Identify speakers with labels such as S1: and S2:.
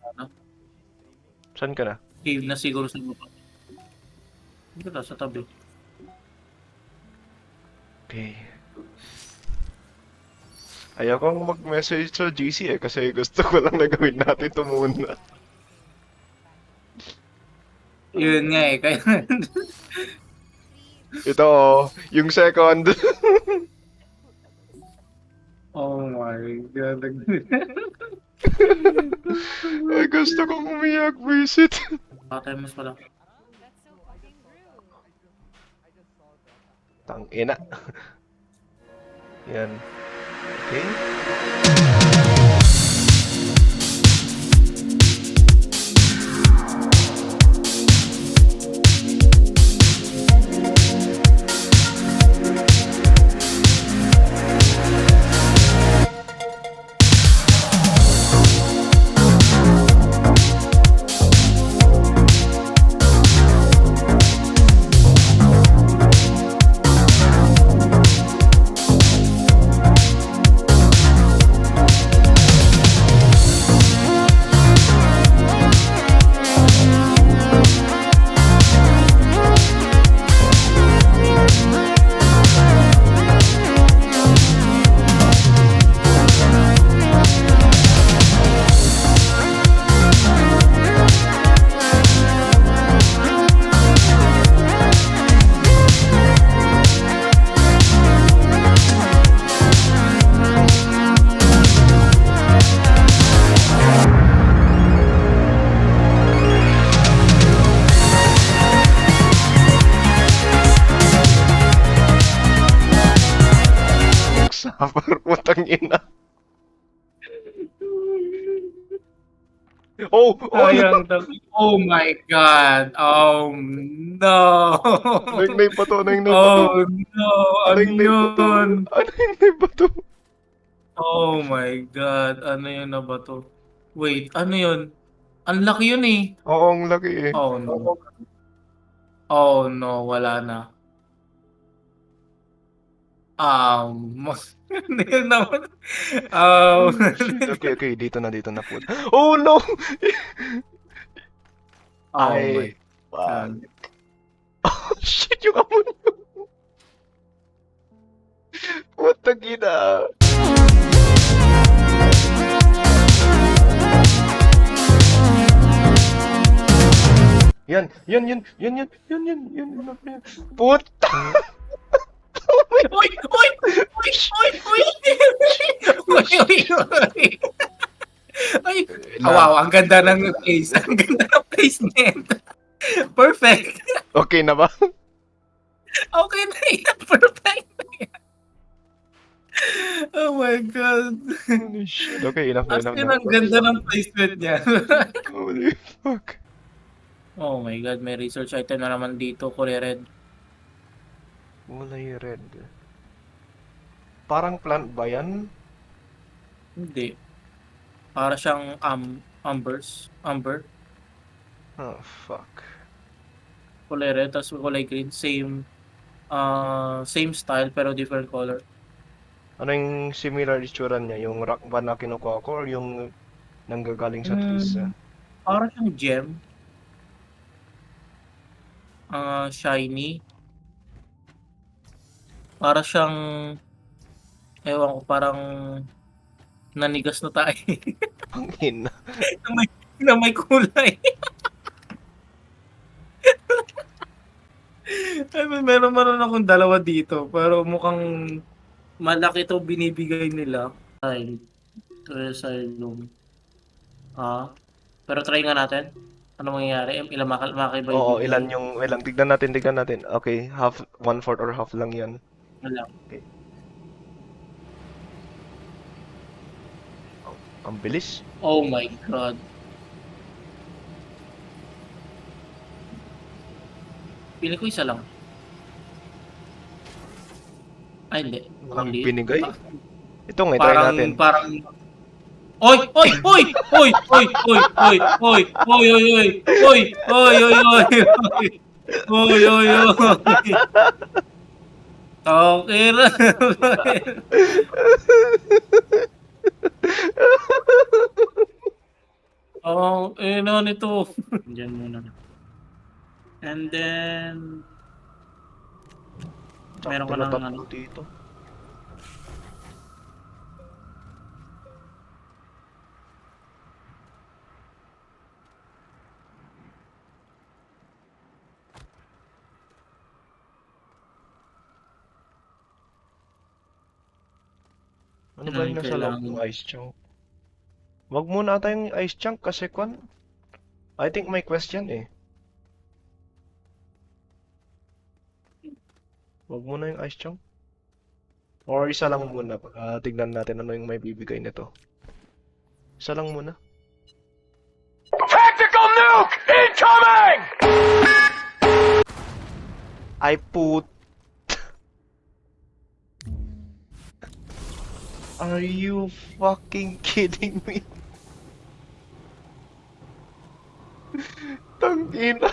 S1: Ano,
S2: Saan ka na?
S1: cave na siguro sa baba. Dito na, sa tabi.
S2: Okay. Ayaw kong mag-message sa GC kasi gusto ko lang na gawin natin ito muna.
S1: Yun nga eh, kaya
S2: Ito yung second.
S1: oh my god.
S2: Ay, gusto kong umiyak, visit.
S1: Patay mas pala.
S2: Tangina. Yan. Okay. Suffer, putang ina. Oh, oh no!
S1: Sayang oh my god. Oh no.
S2: Ano yung naibato? Ano yung naibato?
S1: Oh no.
S2: Ano
S1: Ano
S2: yung naibato?
S1: yun?
S2: Ano yung naibato?
S1: Oh my god. Ano yun na ba to? Wait, ano yun? Ang laki yun eh.
S2: Oo, ang laki eh.
S1: Oh no. Oh no, wala na. Ano yun naman?
S2: Shit, okay, okay. Dito na po. Oh no!
S1: Oh my
S2: Ay, wag.
S1: god.
S2: Oh shit, yung amon nyo. Putang ina. Yan, yan. Puta! Oh my
S1: Uy! Uy! Uy! Uy! Uy! Uy! Uy! Uy! Ay! Oh,
S2: na.
S1: wow, ang ganda ng place. Ang ganda ng placement. Perfect.
S2: Okay na ba?
S1: Okay na yan. Perfect na yan. Oh my God.
S2: Holy shit. Okay, enough
S1: As
S2: na.
S1: in, ang ganda ng placement niya.
S2: Holy fuck.
S1: Oh my God, may research item na naman dito, Kulay Red.
S2: Kulay red. Parang plant ba yan?
S1: Hindi. Para siyang amber.
S2: Oh, fuck.
S1: Kulay red, tapos kulay green. Same style pero different color.
S2: Ano yung similar itsura niya? Yung rock ba na kinukuha ko or yung nanggagaling sa trees?
S1: Para siyang gem. Shiny. Para siyang, ewan ko, parang nanigas na tayo.
S2: Pangin.
S1: na may kulay. I mean, meron akong dalawa dito, pero mukhang malaki to binibigay nila. Ay, Resylum. Pero try nga natin. Ano mangyayari? Ilan makakaiba
S2: Oo,
S1: ibibigay?
S2: ilan yung... Wait lang, tignan natin. Okay, half, 1/4 or half lang yan.
S1: Wala.
S2: Okay. Oh, ang bilis.
S1: Oh my God. Pili ko isa lang. Ay, hindi.
S2: Ang
S1: Maliit.
S2: binigay. Ito nga, try natin.
S1: Parang Oy! Oy! Oy! Oy! Oy! Oy! Oy! Oy! Oy! Oy! Oy! Oy! Oy! Oy! Oy! Oy! Oy! Oy! Okay na. Oo, eh, ano nito. Diyan muna. And then, meron
S2: Sakto
S1: ka
S2: na
S1: ng ano.
S2: tatlo dito. Ano
S1: Ano
S2: ba yung
S1: yung
S2: nasa loob
S1: kailangan?
S2: ng ice chunk? Wag muna ata yung ice chunk kasi I think may question eh. Wag muna yung ice chunk. Or isa lang muna. Tignan natin ano yung may bibigay nito. Isa lang muna.
S3: Tactical nuke incoming!
S2: I put... Are you fucking kidding me? Tangina.